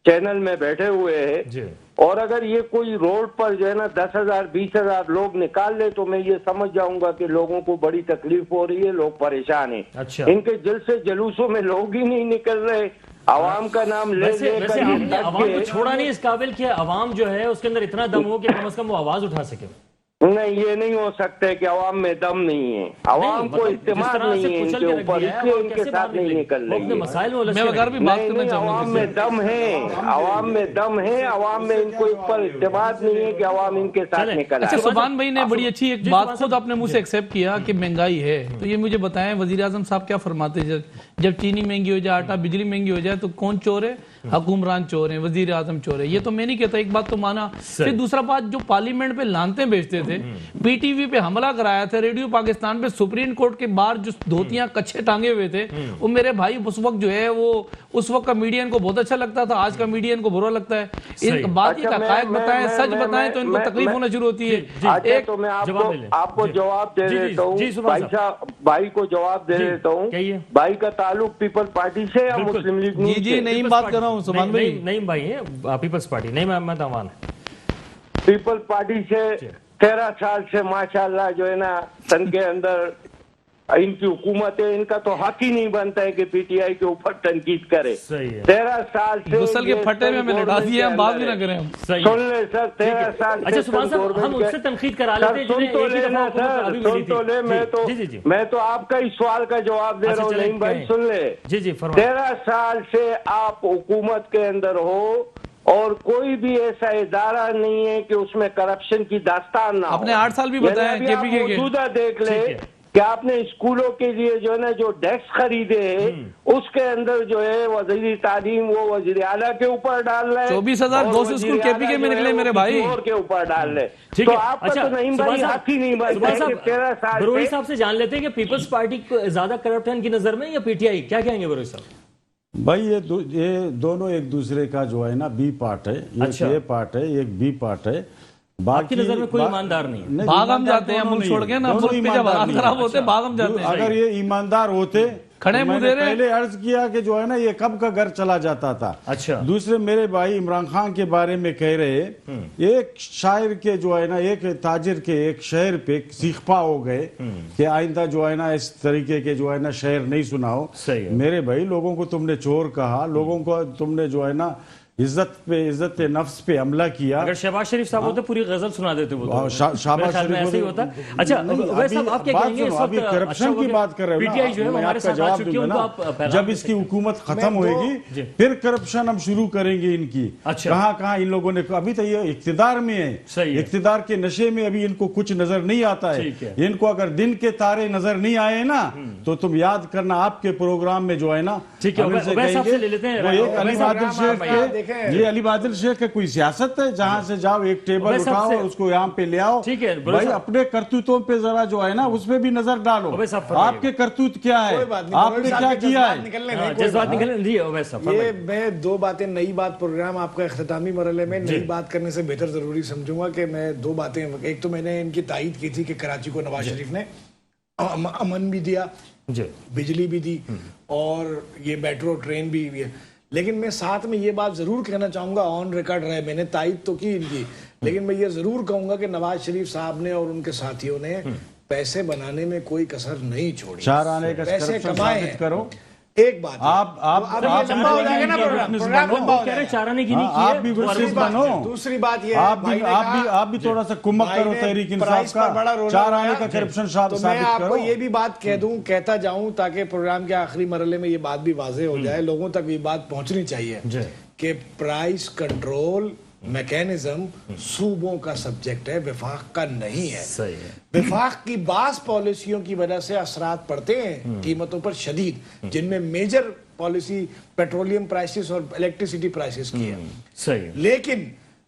چینل میں بیٹھے ہوئے ہیں اور اگر یہ کوئی روڈ پر جو ہے نا 10,000 20,000 لوگ نکال لے تو میں یہ سمجھ جاؤں گا کہ لوگوں کو بڑی تکلیف ہو رہی ہے, لوگ پریشان ہیں. اچھا. ان کے جلسے جلوسوں میں لوگ ہی نہیں نکل رہے, عوام کا نام لے ویسے لے کر آپ نے عوام کو چھوڑا نہیں اس قابل کہ عوام جو ہے اس کے اندر اتنا دم ہو کہ کم از کم وہ آواز اٹھا سکے. نہیں, یہ نہیں ہو سکتا ہے کہ عوام میں دم نہیں ہے, عوام کو اعتماد نہیں ہے ان کے اوپر, اس لیے ان کے ساتھ نہیں نکل رہی ہے. میں اگر بھی بات کرنا چاہوں عوام میں دم ہے, عوام میں دم ہے, عوام میں ان کو اوپر اعتماد نہیں ہے کہ عوام ان کے ساتھ نکل اچھا, آئے. سبحان بھائی نے بڑی اچھی ایک بات خود اپنے منہ سے ایکسیپٹ کیا کہ مہنگائی ہے, تو یہ مجھے بتائیں وزیر اعظم صاحب کیا فرماتے ہیں جب چینی مہنگی ہو جائے, آٹا بجلی مہنگی ہو جائے تو کون چور ہے؟ حکمران چور ہیں, وزیر اعظم چور ہے. یہ تو میں نہیں کہتا, ایک بات تو مانا. پھر دوسرا بات, جو پارلیمنٹ پہ لانتیں بیچتے تھے, پی ٹی وی پہ حملہ کرایا تھا, ریڈیو پاکستان پہ سپریم کورٹ کے باہر جو دھوتیاں کچھے ٹانگے ہوئے تھے, وہ میرے بھائی اس وقت جو ہے وہ اس وقت کا میڈین کو بہت اچھا لگتا تھا, آج کا میڈین کو برا لگتا ہے. ان بات یہ حقائق بتائیں, سچ بتائیں تو ان کو تکلیف ہونا شروع ہوتی ہے. ایک تو میں آپ کو جواب دے دیتا ہوں, بھائی صاحب, بھائی کو جواب دے دیتا ہوں. بھائی کا تعلق پیپل پارٹی سے یا مسلم لیگ نون سے؟ جی نعیم بات کر رہا ہوں, سبحان بھائی. نعیم بھائی ہیں پیپلز پارٹی, نعیم احمد امان پیپل پارٹی سے 13 سال سے ماشاءاللہ جو ہے نا سن کے اندر ان کی حکومت ہے, ان کا تو حق ہی نہیں بنتا ہے کہ پی ٹی آئی کے اوپر تنقید کرے. 13 سال سے غسل کے پھٹے میں ہمیں لڑا دیا, ہم بات بھی نہ کریں. سن لے سر, 13 سال سے. اچھا سبحان صاحب, ہم اس سے تنقید کرا لیتے ہیں. سن تو لے نا سر, سن تو لے. میں تو آپ کا اس سوال کا جواب دے رہا ہوں. نعیم بھائی سن لے. 13 سال سے آپ حکومت کے اندر ہو اور کوئی بھی ایسا ادارہ نہیں ہے کہ اس میں کرپشن کی داستان نہ ہو. اپنے 8 سال بھی بتائیں کے پی کے موجودہ دیکھ لے کہ آپ نے اسکولوں کے لیے جو ہے نا جو ڈیسک خریدے اس کے اندر جو ہے وزیر تعلیم وہ وزیر اعلیٰ کے اوپر ڈال رہے, 24,200 اسکول کے پی کے میں نکلے میرے بھائی, اور کے اوپر ڈال رہے. تو آپ کا تو نعیم بھائی حق ہی نہیں بنتا ہے کہ 13 سال بروئی صاحب سے جان لیتے ہیں کہ پیپلز پارٹی زیادہ کرپٹ ہے ان کی نظر میں یا پی ٹی آئی, کیا کہیں گے بروئی صاحب؟ بھائی یہ دونوں ایک دوسرے کا جو ہے نا بی پارٹ ہے, ایک اے پارٹ ہے, ایک بی پارٹ ہے. آپ کی نظر میں کوئی ایماندار نہیں ہے. بھاگ ہم جاتے ہیں, ہم چھوڑ کے نا, جب حالات خراب ہوتے بھاگ ہم جاتے ہیں. اگر یہ ایماندار ہوتے, کھڑے منہ دے رہے, پہلے عرض کیا کہ جو ہے نا یہ کب کا گھر چلا جاتا تھا. اچھا, دوسرے میرے بھائی عمران خان کے بارے میں کہہ رہے, ایک شاعر کے جو ہے نا, ایک تاجر کے ایک شعر پہ سیخپا ہو گئے کہ آئندہ جو ہے نا اس طریقے کے جو ہے نا شعر نہیں سناؤ. میرے بھائی لوگوں کو تم نے چور کہا, لوگوں کو تم نے جو ہے نا عزت نفس پہ حملہ کیا. اگر شہباز شریف صاحب ہوتے پوری غزل سنا دیتے وہ, شہباز شریف ہوتا. اچھا صاحب آپ کیا کہیں گے, ابھی کرپشن کی بات کر رہے ہو, پی ٹی آئی جو ہے میں ہمارے آپ کا ساتھ آ جواب چکی دوں ہے, گا نا, جب اس کی حکومت ختم ہوئے گی پھر کرپشن ہم شروع کریں گے ان کی. کہاں کہاں ان لوگوں نے, ابھی تو یہ اقتدار میں ہے, اقتدار کے نشے میں ابھی ان کو کچھ نظر نہیں آتا ہے. ان کو اگر دن کے تارے نظر نہیں آئے نا تو تم یاد کرنا آپ کے پروگرام میں جو ہے نا علی بادل شیخ کے کوئی سیاست ہے جہاں سے جاؤ ایک ٹیبل اٹھاؤ اور اس کو یہاں پہ لے آؤ. بھائی اپنے کرتوتوں پہ ذرا جو ہے نا اس پہ بھی نظر ڈالو, آپ کے کرتوت کیا ہے, آپ نے کیا کیا ہے. یہ میں 2 باتیں, نئی بات پروگرام آپ کا اختتامی مرحلے میں نئی بات کرنے سے بہتر ضروری سمجھوں گا کہ میں 2 باتیں, ایک تو میں نے ان کی تائید کی تھی کہ کراچی کو نواز شریف نے امن بھی دیا, بجلی بھی دی اور یہ میٹرو ٹرین بھی ہے. لیکن میں ساتھ میں یہ بات ضرور کہنا چاہوں گا, آن ریکارڈ رہے, میں نے تائید تو کی ان کی, لیکن میں یہ ضرور کہوں گا کہ نواز شریف صاحب نے اور ان کے ساتھیوں نے پیسے بنانے میں کوئی کسر نہیں چھوڑی. 4 آنے کا پیسے کمائے ہیں. کرو ایک بات دوسری بات یہ آپ بھی تھوڑا سا کمک کرو تحریک انصاف کا, 4 آنے کا کرپشن ثابت کرو. میں آپ کو یہ بھی بات کہہ دوں, کہتا جاؤں تاکہ پروگرام کے آخری مرحلے میں یہ بات بھی واضح ہو جائے, لوگوں تک یہ بات پہنچنی چاہیے کہ پرائس کنٹرول میکینزم صوبوں کا سبجیکٹ ہے, وفاق کا نہیں ہے. وفاق کی بعض پالیسیوں کی وجہ سے اثرات پڑتے ہیں قیمتوں پر شدید, جن میں میجر پالیسی پیٹرولیم پرائسز اور الیکٹریسٹی پرائسز کی ہے. لیکن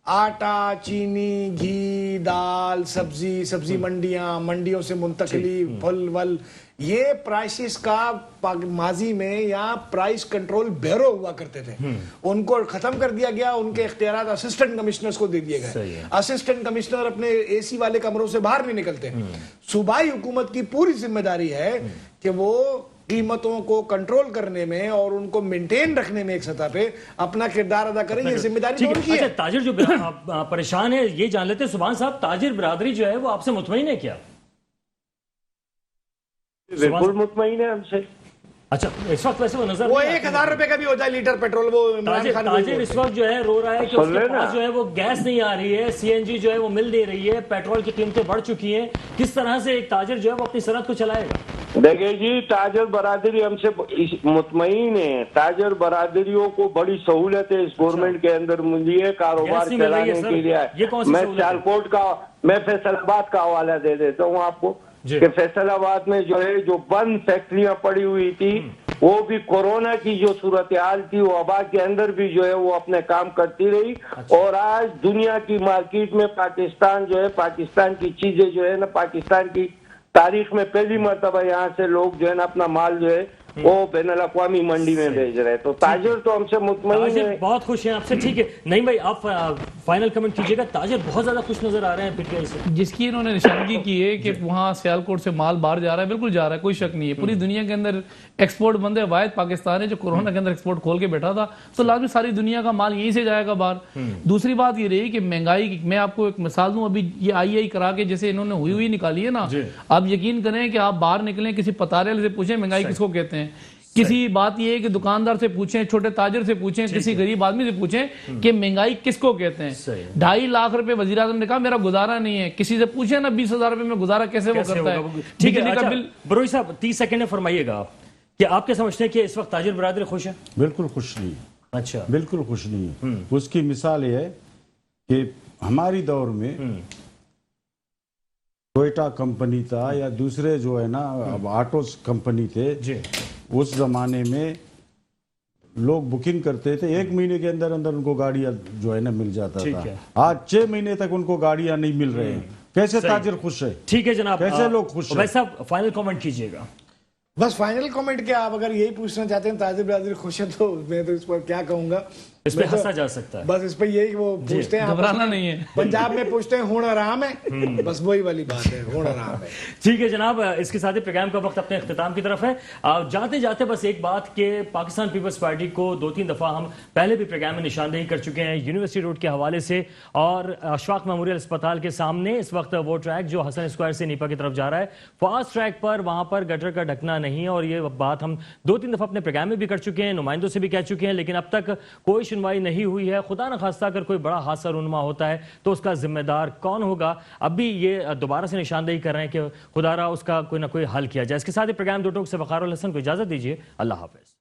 آٹا, چینی, گھی, دال, سبزی منڈیاں, منڈیوں سے منتقلی, پھل ول, یہ پرائسز کا ماضی میں یہاں پرائس کنٹرول بیورو ہوا کرتے تھے, ان کو ختم کر دیا گیا, ان کے اختیارات اسسٹنٹ کمشنرز کو دے دیے گئے. اسسٹنٹ کمشنر اپنے اے سی والے کمروں سے باہر نہیں نکلتے. صوبائی حکومت کی پوری ذمہ داری ہے کہ وہ قیمتوں کو کنٹرول کرنے میں اور ان کو مینٹین رکھنے میں ایک سطح پہ اپنا کردار ادا کریں، یہ ذمہ داری ان کی ہے۔ اچھا، تاجر جو پریشان ہے یہ جان لیتے ہیں سبحان صاحب، تاجر برادری جو ہے وہ آپ سے مطمئن ہے کیا؟ بالکل مطمئن ہے ہم سے۔ اچھا، اس وقت ویسے وہ نظر وہ 1000 روپے کا بھی ہو جائے لیٹر پیٹرول، وہ تاجر اس وقت جو ہے رو رہا ہے کہ اس کے پاس جو ہے وہ گیس نہیں آ رہی ہے، سی این جی جو ہے وہ مل نہیں رہی ہے، پیٹرول کی قیمتیں بڑھ چکی ہیں، کس طرح سے ایک تاجر جو ہے وہ اپنی صنعت کو چلائے گا؟ دیکھیں جی، تاجر برادری ہم سے مطمئن ہے، تاجر برادریوں کو بڑی سہولت ہے اس گورنمنٹ کے اندر ملی ہے کاروبار چلانے کے لیے۔ میں سیالکوٹ کا، میں فیصل آباد کا حوالہ دے دیتا ہوں آپ کو کہ فیصل آباد میں جو ہے جو بند فیکٹریاں پڑی ہوئی تھی، وہ بھی کورونا کی جو صورتحال تھی وہ وبا کے اندر بھی جو ہے وہ اپنے کام کرتی رہی، اور آج دنیا کی مارکیٹ میں پاکستان جو ہے، پاکستان کی چیزیں جو ہے نا، پاکستان کی تاریخ میں پہلی مرتبہ یہاں سے لوگ جو ہے نا اپنا مال جو ہے وہ بین الاقوامی منڈی میں بھیج رہے ہیں، تو تاجر تو ہم سے مطمئن ہے، بہت خوش ہیں آپ سے۔ ٹھیک ہے نہیں بھائی، آپ فائنل کمنٹ کیجئے گا۔ تاجر بہت زیادہ خوش نظر آ رہے ہیں پی ٹی آئی سے، جس کی انہوں نے نشاندہی کی ہے کہ وہاں سیالکوٹ سے مال باہر جا رہا ہے، بالکل جا رہا ہے، کوئی شک نہیں ہے۔ پوری دنیا کے اندر ایکسپورٹ بند ہے، واحد پاکستان ہے جو کورونا کے اندر ایکسپورٹ کھول کے بیٹھا تھا، تو لازمی ساری دنیا کا مال یہیں سے جائے گا باہر۔ دوسری بات یہ رہی کہ مہنگائی، میں آپ کو ایک مثال دوں، ابھی یہ آئی کرا کے جیسے انہوں نے ہوئی نکالی ہے نا، آپ یقین کریں کہ آپ باہر نکلیں کسی پتارے والے سے پوچھیں مہنگائی کس کو کہتے ہیں، کسی بات یہ ہے کہ دکاندار سے پوچھیں، چھوٹے تاجر سے پوچھیں، کسی غریب آدمی سے پوچھیں کہ مہنگائی کس کو کہتے ہیں۔ 2.5 لاکھ روپے وزیر اعظم نے کہا میرا گزارا نہیں ہے، کسی سے پوچھیں نا 20,000 روپے میں گزارا کیسے وہ کرتا ہے۔ ٹھیک ہے، اچھا بروئی صاحب 30 سیکنڈ میں فرمائیے گا کہ آپ کیا سمجھتے ہیں کہ اس وقت تاجر برادری خوش ہے؟ بالکل خوش نہیں، اچھا بالکل خوش نہیں ہے۔ اس کی مثال یہ ہے کہ ہماری دور میں ٹوئٹا کمپنی تھا یا دوسرے جو ہے نا آٹوز کمپنی تھے، اس زمانے میں لوگ بکنگ کرتے تھے، 1 مہینے کے اندر ان کو گاڑیاں جو ہے نا مل جاتا تھا۔ آج 6 مہینے تک ان کو گاڑیاں نہیں مل رہے ہیں، کیسے تاجر خوش ہے؟ ٹھیک ہے جناب، کیسے لوگ خوش ہیں؟ بھائی صاحب فائنل کامنٹ کیجئے گا۔ بس فائنل کامنٹ کیا، آپ اگر یہی پوچھنا چاہتے ہیں تاجر برادری خوش ہے تو میں تو اس پر کیا کہوں گا، اس پہ ہنسا جا سکتا ہے، بس اس پہ یہی وہ پوچھتے ہیں، گھبرانا نہیں ہے، پنجاب میں پوچھتے ہیں ہون آرام ہے، بس وہی والی بات ہے، ہون آرام ہے۔ ٹھیک ہے جناب، اس کے ساتھ ہی پروگرام کا وقت اپنے اختتام کی طرف ہے۔ جاتے جاتے بس ایک بات کہ پاکستان پیپلز پارٹی کو 2-3 دفعہ ہم پہلے بھی پروگرام میں نشاندہی کر چکے ہیں یونیورسٹی روڈ کے حوالے سے، اور اشفاق میموریل اسپتال کے سامنے اس وقت وہ ٹریک جو حسن اسکوائر سے نیپا کی طرف جا رہا ہے، فاسٹ ٹریک پر وہاں پر گٹر کا ڈھکنا نہیں ہے، اور یہ بات ہم 2-3 دفعہ اپنے پروگرام میں بھی کر چکے ہیں، نمائندوں سے بھی کہہ چکے ہیں، لیکن اب تک کوئی سنوائی نہیں ہوئی ہے۔ خدا نہ خواستہ اگر کوئی بڑا حادثہ رونما ہوتا ہے تو اس کا ذمہ دار کون ہوگا؟ اب بھی یہ دوبارہ سے نشاندہی کر رہے ہیں کہ خدا را اس کا کوئی نہ کوئی حل کیا جائے۔ اس کے ساتھ ہی پروگرام 2 ٹوک سے وقار الحسن کو اجازت دیجیے، اللہ حافظ۔